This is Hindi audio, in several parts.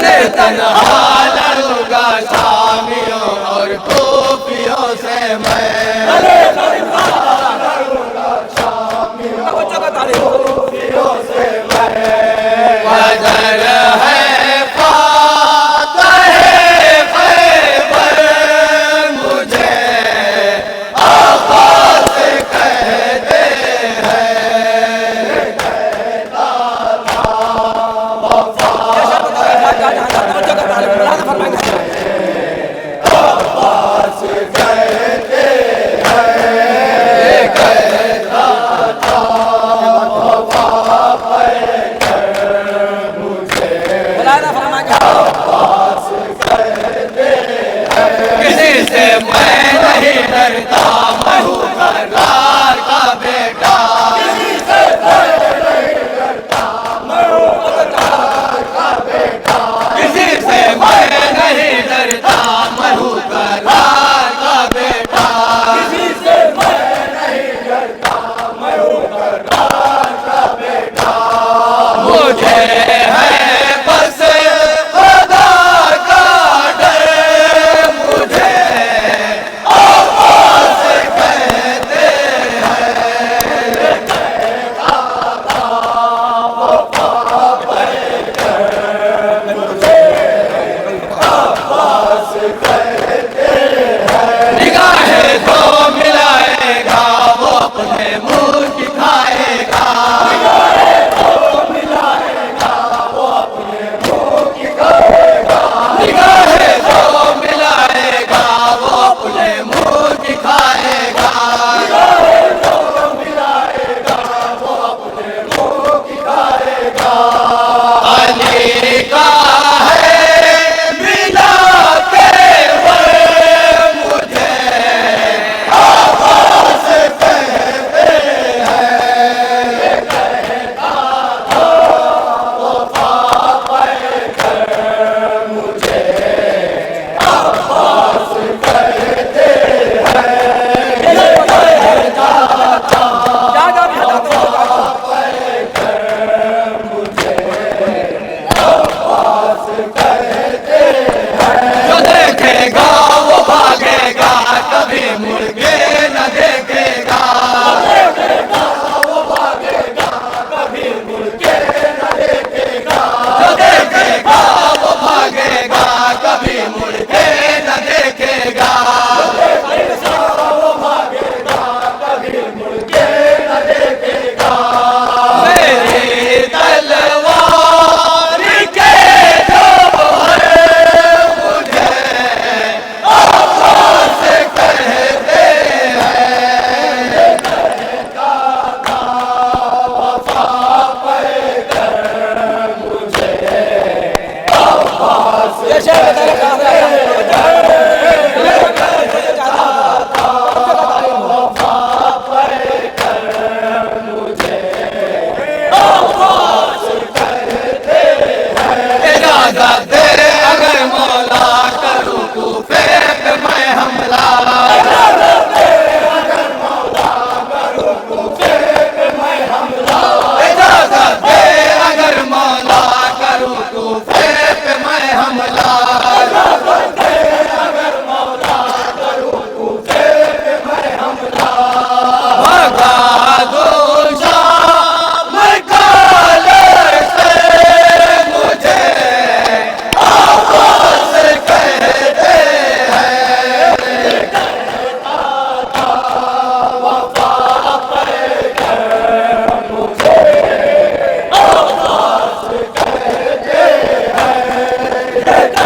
तन्हा लड़ूंगा शामियों और कूफियों से मैं, लड़ूंगा शामियों और कूफियों से मैं। वजर है फातह खैबर मुझे आवाज़ कहते हैं, किसी से मैं नहीं डरता, मैं हूँ करार का बेटा। किसी से मैं नहीं डरता, मैं हूँ करार का बेटा। किसी से मैं नहीं डरता, मैं हूँ करार का बेटा। किसी से मैं नहीं डरता, मैं हूँ करार का बेटा। मुझे है बस खुदा का डर, मुझे आवाज़ कहते हैं, मुझे आवाज़ कहते हैं। निगाहें जो मिलाएगा वो अपने मुँह दिखाएगा, निगाहें जो मिलाएगा वो अपने मुँह दिखाएगा, निगाहें जो मिलाएगा वो अपने मुँह दिखाएगा, निगाहें जो मिलाएगा वो अपने मुँह दिखाएगा। अली का है मिला केवल मुझे आवाज़ कहते हैं, कहता था वफा पैकर मुझे आवाज़ कहते हैं, कहता था वफा पैकर मुझे आवाज़ कहते हैं। जो देखेगा वो भागेगा, कभी मुड़ के न देखेगा, जो देखेगा वो भागेगा, कभी मुड़ के न देखेगा, जो देखेगा वो भागेगा, कभी मुड़ के न देखेगा, जो देखेगा वो भागेगा, कभी मुड़ के न देखेगा। मेरी तलवार के जौहर मुझे आवाज़ कहते हैं, कहता था वफा पैकर मुझे आवाज़ कहते हैं, कहता था वफा पैकर मुझे आवाज़ कहते हैं। इजाज़त दे अगर मौला करूँ कूफे पे मैं हमला, इजाज़त दे अगर मौला करूँ कूफे पे मैं हमला, इजाज़त दे अगर मौला करूँ कूफे पे मैं हमला, इजाज़त दे अगर मौला करूँ कूफे पे मैं हमला। भगा दो शाम काले से मुझे आवाज़ कहते हैं, कहता था वफा पैकर मुझे आवाज़ कहते हैं, कहता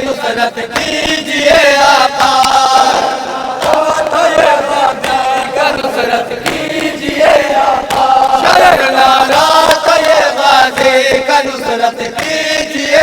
नुसरत कीजिए आका, नुसरत कीजिए आका, शरण नारा ये गाजी का नुसरत कीजिए